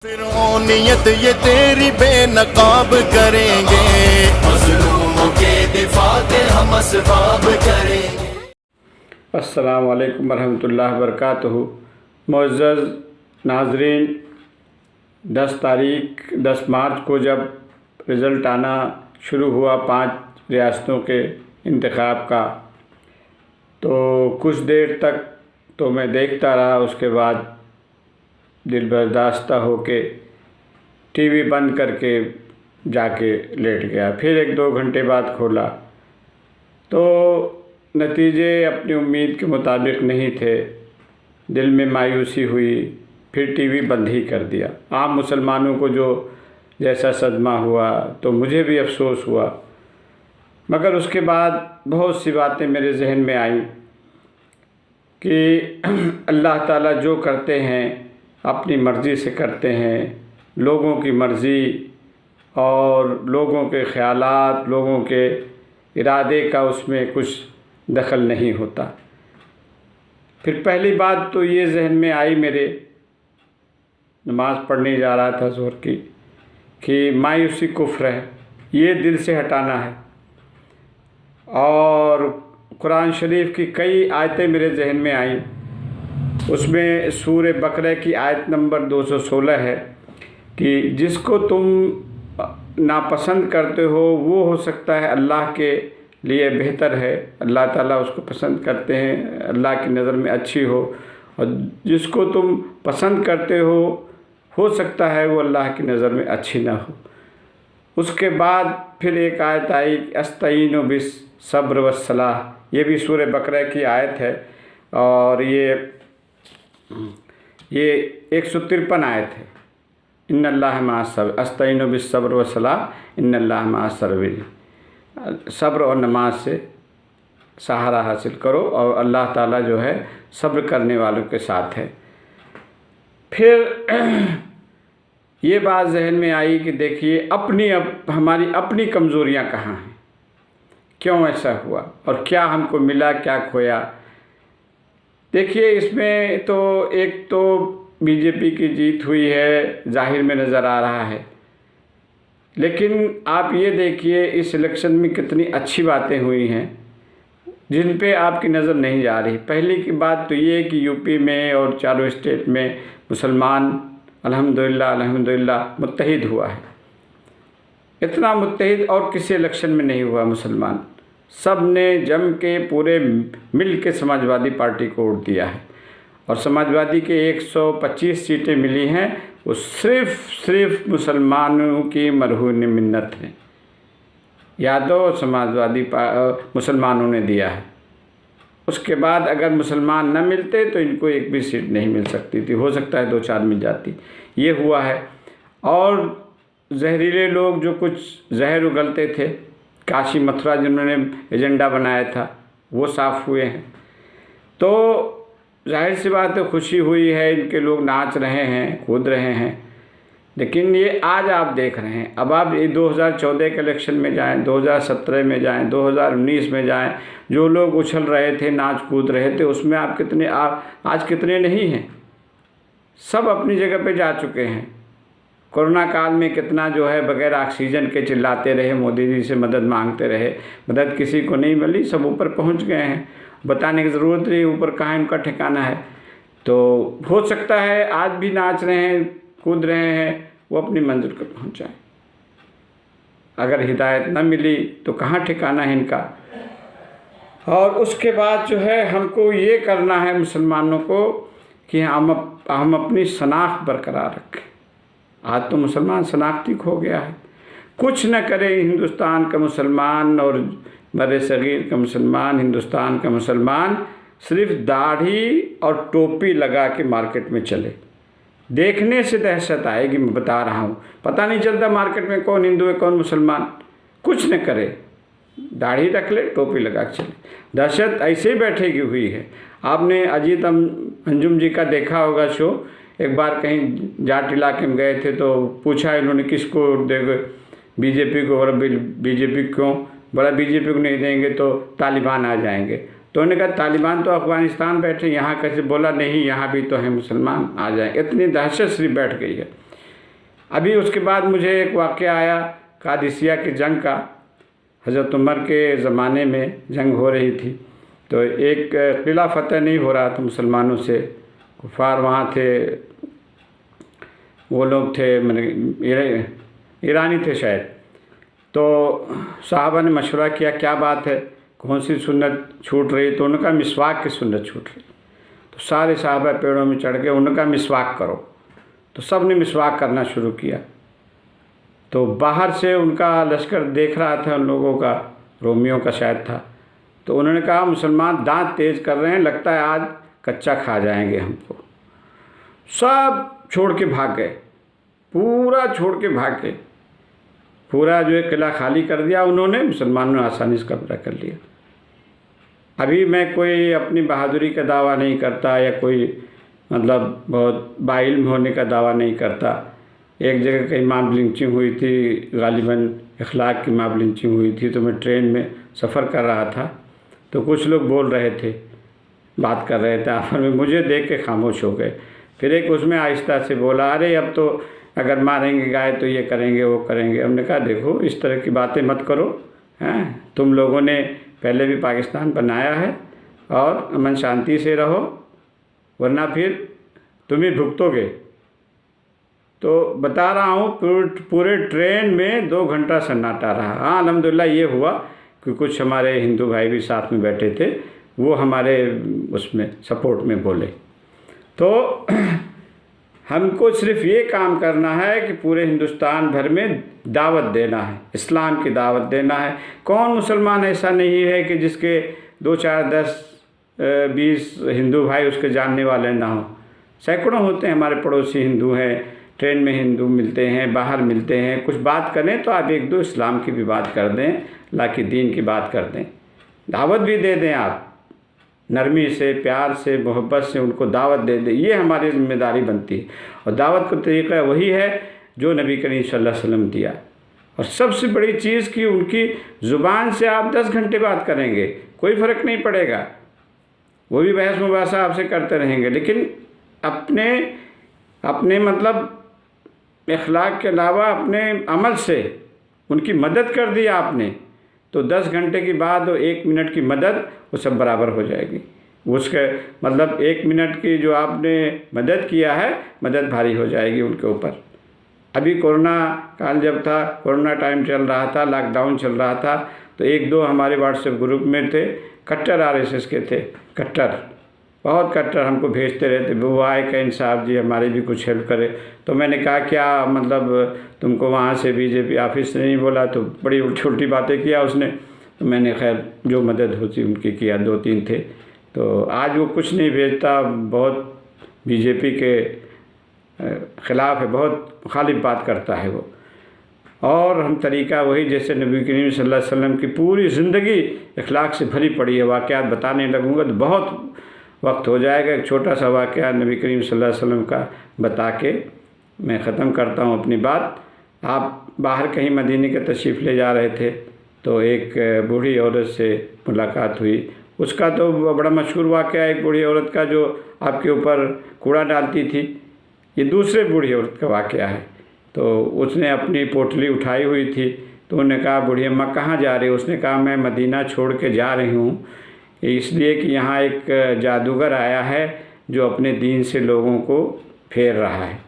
फिरौनियत ये तेरी बेनकाब करेंगे, मज़लूमों के दिफा के हम असबाब करेंगे। अस्सलामु अलैकुम वरहमतुल्लाहि वबरकातुहू। मुअज़्ज़ज़ नाज़रीन, 10 मार्च को जब रिज़ल्ट आना शुरू हुआ 5 रियासतों के इंतखाब का, तो कुछ देर तक तो मैं देखता रहा। उसके बाद दिल बर्दाश्त होके टीवी बंद करके जाके लेट गया। फिर 1-2 घंटे बाद खोला तो नतीजे अपनी उम्मीद के मुताबिक नहीं थे। दिल में मायूसी हुई, फिर टीवी बंद ही कर दिया। आम मुसलमानों को जो जैसा सदमा हुआ तो मुझे भी अफसोस हुआ, मगर उसके बाद बहुत सी बातें मेरे जहन में आई कि अल्लाह ताला जो करते हैं अपनी मर्ज़ी से करते हैं। लोगों की मर्ज़ी और लोगों के ख़यालात, लोगों के इरादे का उसमें कुछ दखल नहीं होता। फिर पहली बात तो ये जहन में आई मेरे, नमाज़ पढ़ने जा रहा था ज़ोहर की, कि मायूसी कुफ्र है, ये दिल से हटाना है। और कुरान शरीफ की कई आयतें मेरे जहन में आईं। उसमें सूरह बकरा की आयत नंबर 216 है कि जिसको तुम नापसंद करते हो वो हो सकता है अल्लाह के लिए बेहतर है, अल्लाह ताला उसको पसंद करते हैं, अल्लाह की नज़र में अच्छी हो। और जिसको तुम पसंद करते हो सकता है वो अल्लाह की नज़र में अच्छी ना हो। उसके बाद फिर एक आयत आई, अस्तईनु बिस सब्र वस्सलाह, ये भी सूरह बकरा की आयत है और ये 153 आयत है। इन्नल्लाह मअस सब्र, अस्तईनु बिस सब्र वस्सलाह इन्नल्लाह मअस साबिरीन। सब्र और नमाज से सहारा हासिल करो और अल्लाह ताला जो है सब्र करने वालों के साथ है। फिर ये बात जहन में आई कि देखिए हमारी अपनी कमज़ोरियाँ कहाँ हैं, क्यों ऐसा हुआ और क्या हमको मिला, क्या खोया। देखिए इसमें तो एक तो बीजेपी की जीत हुई है, जाहिर में नज़र आ रहा है। लेकिन आप ये देखिए इस इलेक्शन में कितनी अच्छी बातें हुई हैं जिन पे आपकी नज़र नहीं जा रही। पहली की बात तो ये कि यूपी में और चारों स्टेट में मुसलमान अल्हम्दुलिल्लाह मुत्तहिद हुआ है। इतना मुत्तहिद और किसी इलेक्शन में नहीं हुआ। मुसलमान सब ने जम के पूरे मिल के समाजवादी पार्टी को वोट दिया है और समाजवादी के 125 सीटें मिली हैं, वो सिर्फ मुसलमानों की मरहून मिन्नत है। यादव समाजवादी मुसलमानों ने दिया है। उसके बाद अगर मुसलमान न मिलते तो इनको एक भी सीट नहीं मिल सकती थी, हो सकता है 2-4 मिल जाती। ये हुआ है। और जहरीले लोग जो कुछ जहर उगलते थे, काशी मथुरा जिन्होंने एजेंडा बनाया था, वो साफ़ हुए हैं। तो जाहिर सी बात है खुशी हुई है, इनके लोग नाच रहे हैं, कूद रहे हैं। लेकिन ये आज आप देख रहे हैं, अब आप ये 2014 के इलेक्शन में जाएं, 2017 में जाएं, 2019 में जाएं, जो लोग उछल रहे थे, नाच कूद रहे थे, उसमें आज कितने नहीं हैं। सब अपनी जगह पे जा चुके हैं। कोरोना काल में कितना जो है बगैर ऑक्सीजन के चिल्लाते रहे, मोदी जी से मदद मांगते रहे, मदद किसी को नहीं मिली, सब ऊपर पहुंच गए हैं। बताने की ज़रूरत नहीं ऊपर कहाँ इनका ठिकाना है। तो हो सकता है आज भी नाच रहे हैं, कूद रहे हैं, वो अपनी मंजिल पर पहुँच जाए। अगर हिदायत न मिली तो कहाँ ठिकाना है इनका। और उसके बाद जो है हमको ये करना है मुसलमानों को कि हम अपनी शनाख्त बरकरार रखें। आज तो मुसलमान शनाख्ती खो गया है। कुछ न करे हिंदुस्तान का मुसलमान और बड़े सगीर का मुसलमान, हिंदुस्तान का मुसलमान सिर्फ दाढ़ी और टोपी लगा के मार्केट में चले। देखने से दहशत आएगी, मैं बता रहा हूँ। पता नहीं चलता मार्केट में कौन हिंदू है कौन मुसलमान। कुछ न करे, दाढ़ी रख ले, टोपी लगा के चले, दहशत ऐसे ही बैठेगी हुई है। आपने अजीत अंजुम जी का देखा होगा शो। एक बार कहीं जाट इलाके में गए थे तो पूछा इन्होंने किसको देंगे, बीजेपी को। बोला बीजेपी क्यों? बोला बीजेपी को नहीं देंगे तो तालिबान आ जाएंगे। तो उन्होंने कहा तालिबान तो अफ़गानिस्तान बैठे, यहाँ कैसे? बोला नहीं, यहाँ भी तो है मुसलमान, आ जाए। इतनी दहशत सिर्फ बैठ गई है। अभी उसके बाद मुझे एक वाक़या आया कादिसिया की जंग का। हज़रत उमर के ज़माने में जंग हो रही थी, तो एक किला फ़तेह नहीं हो रहा था मुसलमानों से। कुफार वहाँ थे, वो लोग थे मैंने ईरानी थे शायद। तो साहबा ने मशवरा किया क्या बात है, कौन सी सुन्नत छूट रही, तो उनका मिसवाक की सुन्नत छूट रही। तो सारे साहबा पेड़ों में चढ़ के उनका मिसवाक करो, तो सब ने मिसवाक करना शुरू किया। तो बाहर से उनका लश्कर देख रहा था, उन लोगों का, रोमियों का शायद था। तो उन्होंने कहा मुसलमान दांत तेज़ कर रहे हैं, लगता है आज कच्चा खा जाएंगे हमको। सब छोड़ के भाग गए, पूरा छोड़ के भाग गए। पूरा जो है किला खाली कर दिया उन्होंने, मुसलमानों ने आसानी से कब्जा कर लिया। अभी मैं कोई अपनी बहादुरी का दावा नहीं करता या कोई मतलब बहुत बाइल्म होने का दावा नहीं करता। एक जगह कहीं मॉब लिंचिंग हुई थी, गालिबन इखलाक की मॉब लिंचिंग हुई थी। तो मैं ट्रेन में सफ़र कर रहा था, तो कुछ लोग बोल रहे थे, बात कर रहे थे आपस में, मुझे देख के खामोश हो गए। फिर एक उसमें आहिस्ता से बोला, अरे अब तो अगर मारेंगे गाय तो ये करेंगे वो करेंगे। हमने कहा देखो इस तरह की बातें मत करो, हैं, तुम लोगों ने पहले भी पाकिस्तान बनाया है और अमन शांति से रहो, वरना फिर तुम ही भुगतोगे। तो बता रहा हूँ पूरे ट्रेन में 2 घंटा सन्नाटा रहा। हाँ अल्हम्दुलिल्लाह ये हुआ कि कुछ हमारे हिंदू भाई भी साथ में बैठे थे, वो हमारे उसमें सपोर्ट में बोले। तो हमको सिर्फ ये काम करना है कि पूरे हिंदुस्तान भर में दावत देना है, इस्लाम की दावत देना है। कौन मुसलमान ऐसा नहीं है कि जिसके 2, 4, 10, 20 हिंदू भाई उसके जानने वाले ना हो। सैकड़ों होते हैं, हमारे पड़ोसी हिंदू हैं, ट्रेन में हिंदू मिलते हैं, बाहर मिलते हैं। कुछ बात करें तो आप 1-2 इस्लाम की भी बात कर दें, अल्लाह के दीन की बात कर दें, दावत भी दे दें। आप नरमी से, प्यार से, मोहब्बत से उनको दावत दे दें, ये हमारी जिम्मेदारी बनती है। और दावत का तरीक़ा वही है जो नबी करीम सल्लल्लाहु अलैहि वसल्लम दिया। और सबसे बड़ी चीज़ कि उनकी ज़ुबान से आप 10 घंटे बात करेंगे, कोई फ़र्क नहीं पड़ेगा, वो भी बहस मुबासा आपसे करते रहेंगे, लेकिन अपने मतलब इखलाक के अलावा अपने अमल से उनकी मदद कर दी आपने, तो 10 घंटे के बाद 1 मिनट की मदद वो सब बराबर हो जाएगी। उसके मतलब 1 मिनट की जो आपने मदद किया है, मदद भारी हो जाएगी उनके ऊपर। अभी कोरोना काल जब था, कोरोना टाइम चल रहा था, लॉकडाउन चल रहा था, तो 1-2 हमारे व्हाट्सएप ग्रुप में थे, कट्टर आरएसएस के थे, कट्टर, बहुत कट्टर, हमको भेजते रहते, वो आए कहीं साहब जी हमारी भी कुछ हेल्प करे। तो मैंने कहा क्या मतलब तुमको वहाँ से बीजेपी ऑफिस से नहीं बोला? तो बड़ी छोटी बातें किया उसने। तो मैंने खैर जो मदद होती उनकी किया, 2-3 थे। तो आज वो कुछ नहीं भेजता, बहुत बीजेपी के ख़िलाफ़ है, बहुत मुखालिफ बात करता है वो। और हम तरीक़ा वही जैसे नबी करीम सल्लल्लाहु अलैहि वसल्लम की पूरी ज़िंदगी इखलाक से भरी पड़ी है। वाक़यात बताने लगूँगा तो बहुत वक्त हो जाएगा। एक छोटा सा वाक़या नबी करीम सल्लल्लाहु अलैहि वसल्लम का बता के मैं ख़त्म करता हूँ अपनी बात। आप बाहर कहीं मदीने के तशरीफ़ ले जा रहे थे, तो एक बूढ़ी औरत से मुलाकात हुई। उसका तो बड़ा मशहूर वाक़या, एक बूढ़ी औरत का जो आपके ऊपर कूड़ा डालती थी। ये दूसरे बूढ़ी औरत का वाक़या है। तो उसने अपनी पोटली उठाई हुई थी, तो उन्होंने कहा बूढ़ी अम्मा कहाँ जा रही हो? उसने कहा मैं मदीना छोड़ के जा रही हूँ, इसलिए कि यहाँ एक जादूगर आया है जो अपने दीन से लोगों को फेर रहा है।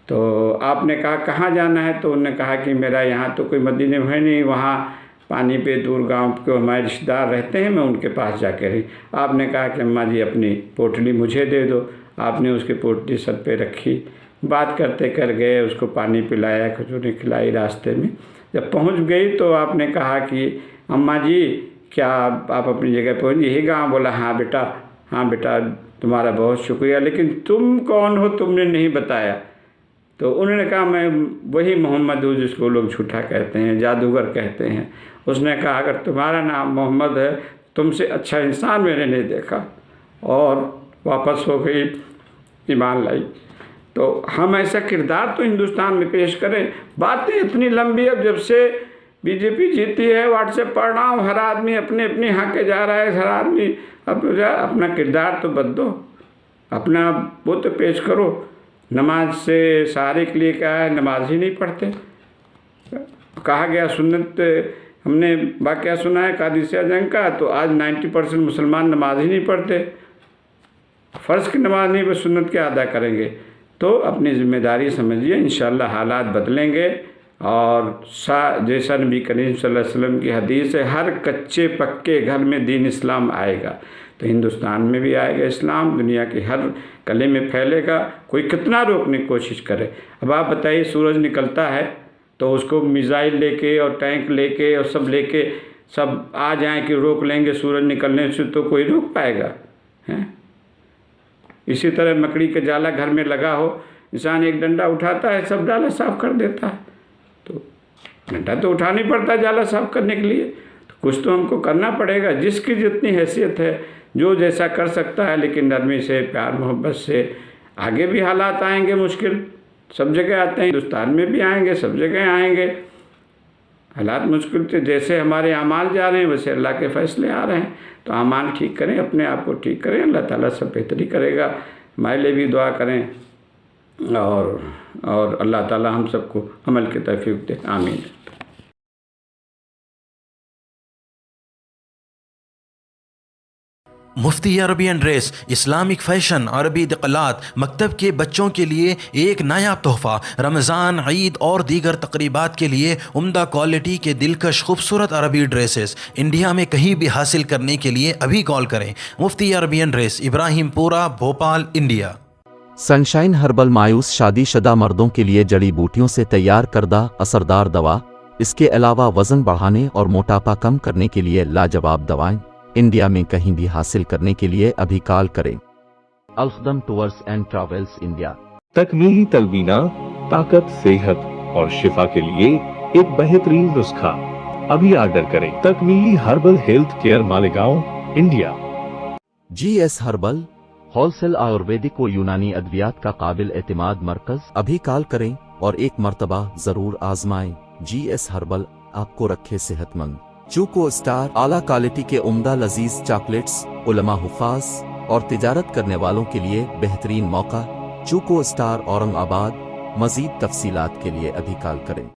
तो आपने कहा कहाँ जाना है? तो उन्होंने कहा कि मेरा यहाँ तो कोई मदीने में है नहीं, वहाँ पानी पे दूर गांव के हमारे रिश्तेदार रहते हैं, मैं उनके पास जाके रही। आपने कहा कि अम्मा जी अपनी पोटली मुझे दे दो। आपने उसकी पोटली सर पे रखी, बात करते कर गए, उसको पानी पिलाया, खजूरें खिलाई रास्ते में। जब पहुँच गई तो आपने कहा कि अम्मा जी क्या आप अपनी जगह पहुँच? यही गाँव? बोला हाँ बेटा तुम्हारा बहुत शुक्रिया, लेकिन तुम कौन हो, तुमने नहीं बताया। तो उन्होंने कहा मैं वही मोहम्मद हूँ जिसको लोग झूठा कहते हैं, जादूगर कहते हैं। उसने कहा अगर तुम्हारा नाम मोहम्मद है, तुमसे अच्छा इंसान मैंने नहीं देखा, और वापस हो गई, ईमान लाई। तो हम ऐसा किरदार तो हिंदुस्तान में पेश करें। बातें इतनी लंबी, अब जब से बीजेपी जीती है व्हाट्सएप पढ़ रहा हूँ, हर आदमी अपने अपने हाके जा रहा है, हर आदमी अपना किरदार तो बदलो, अपना वो तो पेश करो। नमाज से सहारे के लिए क्या है, नमाज ही नहीं पढ़ते। कहा गया सुन्नत, हमने वाक़या सुना है कादिसिया जंग का, तो आज 90% मुसलमान नमाज ही नहीं पढ़ते, फ़र्ज़ की नमाज नहीं बस सुन्नत के अदा करेंगे। तो अपनी ज़िम्मेदारी समझिए, इंशाअल्लाह हालात बदलेंगे। और जैसा नबी करीम सल्लल्लाहु अलैहि वसल्लम की हदीस है, हर कच्चे पक्के घर में दीन इस्लाम आएगा। तो हिंदुस्तान में भी आएगा इस्लाम, दुनिया के हर कले में फैलेगा, कोई कितना रोकने की कोशिश करे। अब आप बताइए, सूरज निकलता है तो उसको मिसाइल लेके और टैंक लेके और सब लेके सब आ जाएं कि रोक लेंगे सूरज निकलने से, तो कोई रोक पाएगा हैं? इसी तरह मकड़ी का जाला घर में लगा हो, इंसान एक डंडा उठाता है, सब डाला साफ़ कर देता है। तो डंडा तो उठाना ही पड़ता है जाला साफ़ करने के लिए, तो कुछ तो हमको करना पड़ेगा। जिसकी जितनी हैसियत है, जो जैसा कर सकता है, लेकिन नरमी से, प्यार मोहब्बत से। आगे भी हालात आएंगे मुश्किल, सब जगह आते हैं, हिंदुस्तान में भी आएंगे, सब जगह आएंगे हालात मुश्किल। तो जैसे हमारे अमाल जा रहे हैं वैसे अल्लाह के फ़ैसले आ रहे हैं। तो अमाल ठीक करें, अपने आप को ठीक करें, अल्लाह ताला सब बेहतरी करेगा। हमारे लिए भी दुआ करें और अल्लाह ताला हम सबको अमल की तौफीक दे, आमीन। मुफ्ती अरबी ड्रेस, इस्लामिक फ़ैशन, अरबी इक़लात, मकतब के बच्चों के लिए एक नायाब तोहफ़ा। रमज़ान, ईद और दीगर तक़रीबात के लिए उम्दा क्वालिटी के दिलकश खूबसूरत अरबी ड्रेसेस इंडिया में कहीं भी हासिल करने के लिए अभी कॉल करें। मुफ्ती अरबी dress, Ibrahimpura, Bhopal, India. Sunshine herbal मायूस शादीशुदा मर्दों के लिए जड़ी बूटियों से तैयार करदा असरदार दवा। इसके अलावा वज़न बढ़ाने और मोटापा कम करने के लिए लाजवाब दवाएं इंडिया में कहीं भी हासिल करने के लिए अभी कॉल करें। अल्खदम टूर्स एंड ट्रैवल्स इंडिया। तकमीली तलवीना, ताकत, सेहत और शिफा के लिए एक बेहतरीन नुस्खा। अभी ऑर्डर करें। Takmeeli herbal health care, Malegaon, India. GS herbal wholesale Ayurvedic व यूनानी अद्वियात का काबिल एतमाद मरकज। अभी कॉल करें और एक मर्तबा जरूर आजमाएं। GS हर्बल आपको रखे सेहतमंद। चूको स्टार आला क्वालिटी के उम्दा लजीज चॉकलेट्स, उलमा हुफ़ाज और तिजारत करने वालों के लिए बेहतरीन मौका। चूको स्टार औरंगाबाद। मजीद तफसीलात के लिए अभी कॉल करें।